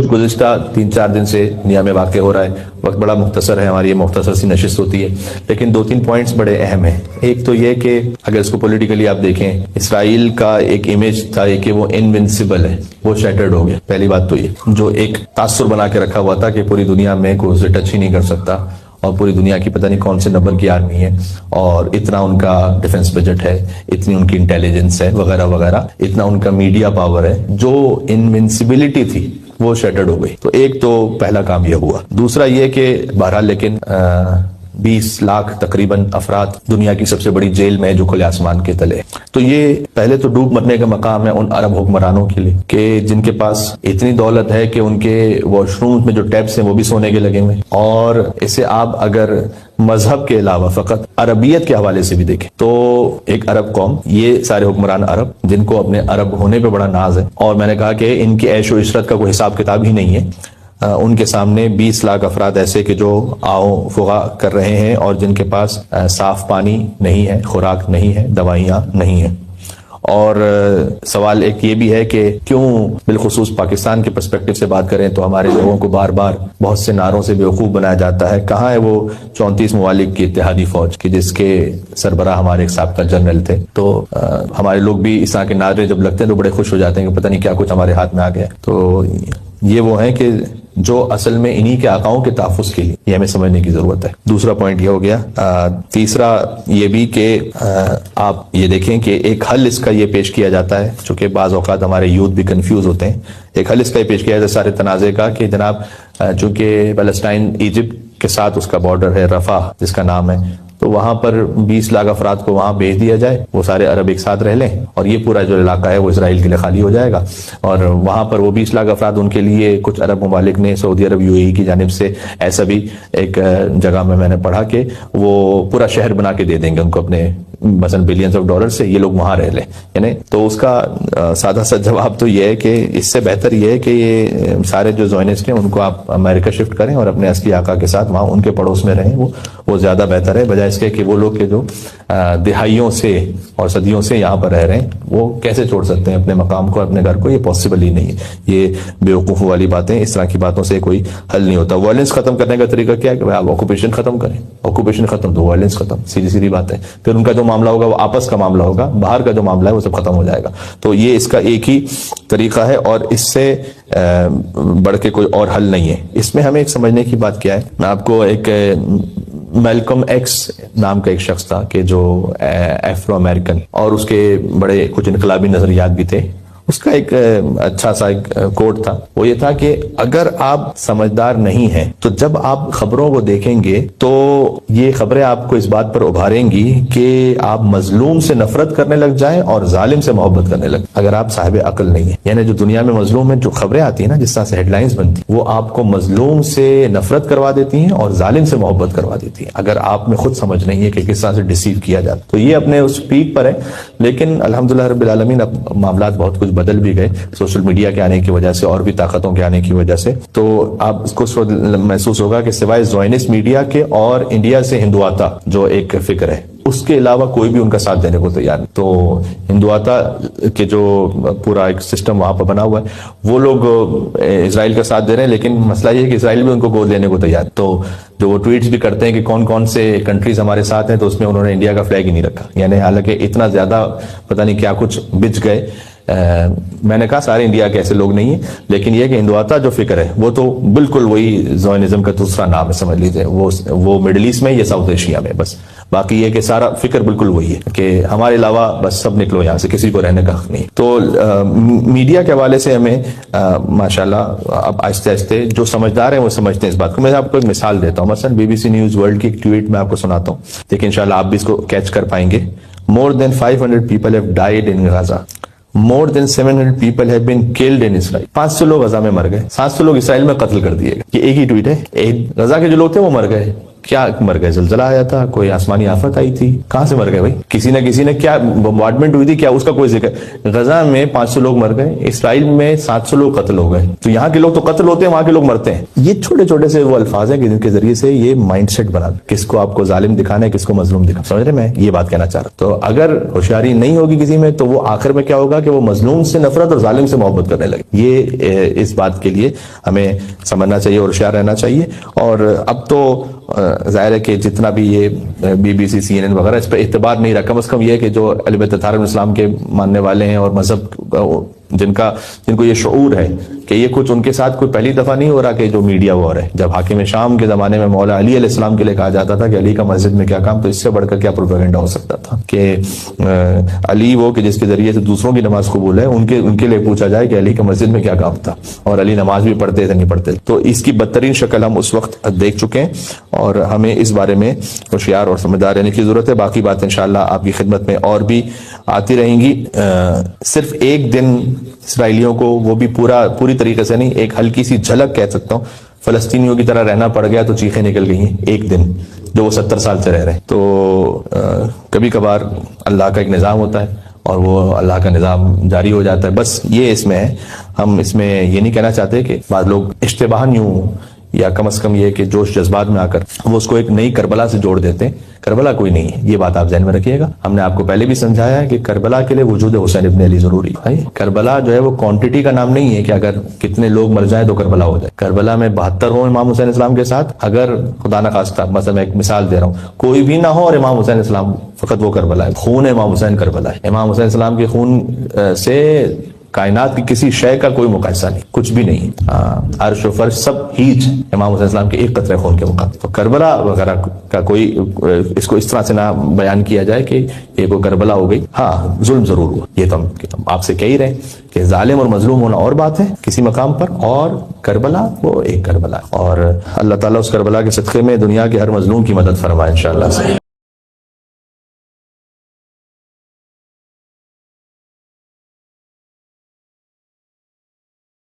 گزشتہ 3-4 دن سے دنیا میں واقع ہو رہا ہے. وقت بڑا مختصر ہے, ہماری یہ مختصر سی نشست ہوتی ہے, لیکن 2-3 پوائنٹس بڑے اہم ہیں. ایک تو یہ کہ اگر اس کو پولیٹیکلی آپ دیکھیں, اسرائیل کا ایک امیج تھا کہ وہ انونسیبل ہے, وہ شیٹرڈ ہو گیا. پہلی بات تو یہ, جو ایک تاثر بنا کے رکھا ہوا تھا کہ پوری دنیا میں کوئی اسے ٹچ ہی نہیں کر سکتا, اور پوری دنیا کی پتہ نہیں کون سے نمبر کی آرمی ہے, اور اتنا ان کا ڈیفنس بجٹ ہے, اتنی ان کی انٹیلیجنس ہے وغیرہ وغیرہ, اتنا ان کا میڈیا پاور ہے, جو انونسیبلٹی تھی وہ شیٹرڈ ہو گئی. تو ایک تو پہلا کام یہ ہوا. دوسرا یہ کہ بہرحال لیکن 20 لاکھ تقریباً افراد دنیا کی سب سے بڑی جیل میں جو کھلے آسمان کے تلے. تو یہ پہلے تو ڈوب مرنے کا مقام ہے ان عرب حکمرانوں کے لیے کہ جن کے پاس اتنی دولت ہے کہ ان کے واش روم میں جو ٹیپس ہیں وہ بھی سونے کے لگے ہوئے. اور اسے آپ اگر مذہب کے علاوہ فقط عربیت کے حوالے سے بھی دیکھیں تو ایک عرب قوم, یہ سارے حکمران عرب جن کو اپنے عرب ہونے پہ بڑا ناز ہے, اور میں نے کہا کہ ان کی عیش و عشرت کا کوئی حساب کتاب ہی نہیں ہے, ان کے سامنے 20 لاکھ افراد ایسے کہ جو آؤ فغا کر رہے ہیں, اور جن کے پاس صاف پانی نہیں ہے, خوراک نہیں ہے, دوائیاں نہیں ہیں. اور سوال ایک یہ بھی ہے کہ کیوں بالخصوص پاکستان کے پرسپیکٹو سے بات کریں تو ہمارے لوگوں کو بار بار بہت سے نعروں سے بیوقوف بنایا جاتا ہے. کہاں ہے وہ 34 ممالک کی اتحادی فوج کہ جس کے سربراہ ہمارے ایک سابقہ جنرل تھے. تو ہمارے لوگ بھی اس طرح کے نعرے جب لگتے ہیں تو بڑے خوش ہو جاتے ہیں کہ پتہ نہیں کیا کچھ ہمارے ہاتھ میں آ گیا. تو یہ وہ ہیں کہ جو اصل میں انہی کے آقاؤں کے تحفظ کے لیے, یہ ہمیں سمجھنے کی ضرورت ہے. دوسرا پوائنٹ یہ ہو گیا. تیسرا یہ بھی کہ آپ یہ دیکھیں کہ ایک حل اس کا یہ پیش کیا جاتا ہے, چونکہ بعض اوقات ہمارے یوتھ بھی کنفیوز ہوتے ہیں, ایک حل اس کا یہ پیش کیا جاتا ہے سارے تنازع کا کہ جناب چونکہ فلسطین ایجپٹ کے ساتھ اس کا بارڈر ہے, رفح جس کا نام ہے, تو وہاں پر 20 لاکھ افراد کو وہاں بھیج دیا جائے, وہ سارے عرب ایک ساتھ رہ لیں, اور یہ پورا جو علاقہ ہے وہ اسرائیل کے لیے خالی ہو جائے گا. اور وہاں پر وہ 20 لاکھ افراد, ان کے لیے کچھ عرب ممالک نے, سعودی عرب UAE کی جانب سے ایسا بھی ایک جگہ میں نے پڑھا کہ وہ پورا شہر بنا کے دے دیں گے ان کو اپنے مثلا بلینز آف ڈالر سے, یہ لوگ وہاں رہ لیں. یعنی تو اس کا سادہ سا جواب تو یہ ہے کہ اس سے بہتر یہ ہے کہ یہ سارے جو زائنسٹ ہیں ان کو آپ امریکہ شفٹ کریں اور اپنے اصلی آقا کے ساتھ وہاں ان کے پڑوس میں رہیں, وہ زیادہ بہتر ہے, بجائے اس کے کہ وہ لوگ کے جو دہائیوں سے اور صدیوں سے یہاں پر رہ رہے ہیں وہ کیسے چھوڑ سکتے ہیں اپنے مقام کو, اپنے گھر کو. یہ پاسبل ہی نہیں ہے. یہ بیوقوف والی باتیں, اس طرح کی باتوں سے کوئی حل نہیں ہوتا. وائلنس ختم کرنے کا طریقہ کیا ہے کہ آپ آکوپیشن ختم کریں, آکوپیشن ختم تو وائلنس ختم, سیدھی بات ہے. پھر ان کا جو معاملہ ہوگا وہ آپس کا معاملہ ہوگا, باہر کا جو معاملہ ہے وہ سب ختم ہو جائے گا. تو یہ اس کا ایک ہی طریقہ ہے, اور اس سے بڑھ کے کوئی اور حل نہیں ہے. اس میں ہمیں ایک سمجھنے کی بات کیا ہے, میں آپ کو ایک میلکم ایکس نام کا ایک شخص تھا کہ جو افرو امریکن, اور اس کے بڑے کچھ انقلابی نظریات بھی تھے. اس کا ایک اچھا سا ایک کوٹ تھا, وہ یہ تھا کہ اگر آپ سمجھدار نہیں ہیں تو جب آپ خبروں کو دیکھیں گے تو یہ خبریں آپ کو اس بات پر ابھاریں گی کہ آپ مظلوم سے نفرت کرنے لگ جائیں اور ظالم سے محبت کرنے لگ, اگر آپ صاحب عقل نہیں ہیں. یعنی جو دنیا میں مظلوم میں جو خبریں آتی ہیں نا, جس طرح سے ہیڈ لائنز بنتی ہیں, وہ آپ کو مظلوم سے نفرت کروا دیتی ہیں اور ظالم سے محبت کروا دیتی ہیں, اگر آپ میں خود سمجھ نہیں ہے کہ کس طرح سے ڈیسیو کیا جاتا. تو یہ اپنے اس پیک پر ہے, لیکن الحمدللہ رب العالمین اب معاملات بہت کچھ بدل بھی گئے سوشل میڈیا کے آنے کی وجہ سے اور بھی طاقتوں کے آنے کی وجہ سے. تو آپ اس کو محسوس ہوگا کہ سوائے زائنسٹ میڈیا کے اور انڈیا سے ہندواتا جو ایک فکر ہے, اس کے علاوہ کوئی بھی ان کا ساتھ دینے کو تیار نہیں. تو ہندواتا کے جو پورا ایک سسٹم وہاں پر بنا ہوا ہے, وہ لوگ اسرائیل کا ساتھ دے رہے ہیں, لیکن مسئلہ یہ ہے کہ اسرائیل بھی ان کو گود لینے کو تیار. تو جو وہ ٹویٹس بھی کرتے ہیں کہ کون کون سے کنٹریز ہمارے ساتھ ہیں, تو اس میں انہوں نے انڈیا کا فلیگ ہی نہیں رکھا. یعنی حالانکہ اتنا زیادہ پتہ نہیں کیا کچھ بچ گئے. میں نے کہا سارے انڈیا کے ایسے لوگ نہیں ہیں, لیکن یہ کہ ہندواتا جو فکر ہے وہ تو بالکل وہی زائنزم کا دوسرا نام ہے, سمجھ لیجئے. وہ مڈل ایسٹ میں یا ساؤتھ ایشیا میں, بس باقی یہ کہ سارا فکر بالکل وہی ہے کہ ہمارے علاوہ بس سب نکلو یہاں سے, کسی کو رہنے کا حق نہیں. تو میڈیا کے حوالے سے ہمیں ماشاءاللہ اب آہستہ آہستہ جو سمجھدار ہیں وہ سمجھتے ہیں اس بات کو. میں آپ کو ایک مثال دیتا ہوں, مثلا BBC نیوز ورلڈ کی ایک ٹویٹ میں آپ کو سناتا ہوں, لیکن انشاءاللہ آپ بھی اس کو کیچ کر پائیں گے. More than 500 people have died in Gaza. More than 700 people have been killed in Israel. 500 لوگ غزہ میں مر گئے, 700 لوگ اسرائیل میں قتل کر دیے گئے. یہ ایک ہی ٹویٹ ہے. غزہ کے جو لوگ تھے وہ مر گئے, کیا مر گئے؟ زلزلہ آیا تھا، کوئی آسمانی آفت آئی تھی، کہاں سے مر گئے بھائی؟ کسی نہ کیا بمبارڈمنٹ ہوئی تھی کیا؟ اس کا کوئی ذکر؟ غزہ میں 500 لوگ مر گئے، اسرائیل میں 700 لوگ قتل ہو گئے. تو یہاں کے لوگ تو قتل ہوتے ہیں، وہاں کے لوگ مرتے ہیں. یہ چھوٹے چھوٹے سے وہ الفاظ ہیں کہ جن کے ذریعے سے یہ مائنڈ سیٹ بنا، کس کو آپ کو ظالم دکھانا ہے، کس کو مظلوم دکھانا. سمجھ رہے؟ میں یہ بات کہنا چاہ رہا ہوں. تو اگر ہوشیاری نہیں ہوگی کسی میں تو وہ آخر میں کیا ہوگا کہ وہ مظلوم سے نفرت اور ظالم سے محبت کرنے لگے. یہ اس بات کے لیے ہمیں سمجھنا چاہیے اور ہوشیار رہنا چاہیے. اور اب تو ظاہر ہے کہ جتنا بھی یہ BBC CNN وغیرہ اس پہ اعتبار نہیں رہا، کم از کم یہ کہ جو اہل بیت اطہار اسلام کے ماننے والے ہیں اور مذہب جن کو یہ شعور ہے کہ یہ کچھ ان کے ساتھ کوئی پہلی دفعہ نہیں ہو رہا کہ جو میڈیا وار ہے. جب حاکم شام کے زمانے میں مولا علی علیہ السلام کے لیے کہا جاتا تھا کہ علی کا مسجد میں کیا کام، تو اس سے بڑھ کر کیا پروپیگنڈا ہو سکتا تھا کہ علی وہ کہ جس کے ذریعے سے دوسروں کی نماز قبول ہے، ان کے لیے پوچھا جائے کہ علی کا مسجد میں کیا کام تھا، اور علی نماز بھی پڑھتے تھے نہیں پڑھتے. تو اس کی بدترین شکل ہم اس وقت دیکھ چکے ہیں اور ہمیں اس بارے میں ہوشیار اور سمجھدار رہنے کی ضرورت ہے. باقی بات انشاءاللہ آپ کی خدمت میں اور بھی آتی رہیں گی. صرف ایک دن اسرائیلیوں کو، وہ بھی پوری طریقے سے نہیں، ایک ہلکی سی جھلک کہہ سکتا ہوں، فلسطینیوں کی طرح رہنا پڑ گیا تو چیخیں نکل گئی ہیں ایک دن، جو وہ 70 سال سے رہ رہے ہیں. تو کبھی کبھار اللہ کا ایک نظام ہوتا ہے اور وہ اللہ کا نظام جاری ہو جاتا ہے. بس یہ اس میں ہے. ہم اس میں یہ نہیں کہنا چاہتے کہ بعض لوگ اشتباہاً یوں، یا کم از کم یہ کہ جوش جذبات میں آ کر وہ اس کو ایک نئی کربلا سے جوڑ دیتے ہیں. کربلا کوئی نہیں ہے، یہ بات آپ ذہن میں رکھیے گا. ہم نے آپ کو پہلے بھی سمجھایا ہے کہ کربلا کے لیے وجود حسین ابن علی ضروری ہے. کربلا جو ہے وہ کوانٹٹی کا نام نہیں ہے کہ اگر کتنے لوگ مر جائیں تو کربلا ہو جائے. کربلا میں 72 ہوں امام حسین اسلام کے ساتھ، اگر خدا نخواستہ مثلا میں ایک مثال دے رہا ہوں، کوئی بھی نہ ہو اور امام حسین اسلام فقط وہ کربلا ہے. خون امام حسین کربلا ہے. امام حسین اسلام کے خون سے کائنات کی کسی شے کا کوئی مقایسہ نہیں، کچھ بھی نہیں. عرش و فرش سب ہیچ امام حسین اسلام کے ایک قطرے خون کے مقابلے. تو کربلا وغیرہ کا کوئی اس کو اس طرح سے نہ بیان کیا جائے کہ یہ کوئی کربلا ہو گئی. ہاں ظلم ضرور ہوا، یہ تو ہم آپ سے کہہ ہی رہے کہ ظالم اور مظلوم ہونا اور بات ہے کسی مقام پر، اور کربلا وہ ایک کربلا. اور اللہ تعالیٰ اس کربلا کے صدقے میں دنیا کے ہر مظلوم کی مدد فرمائے انشاءاللہ سے.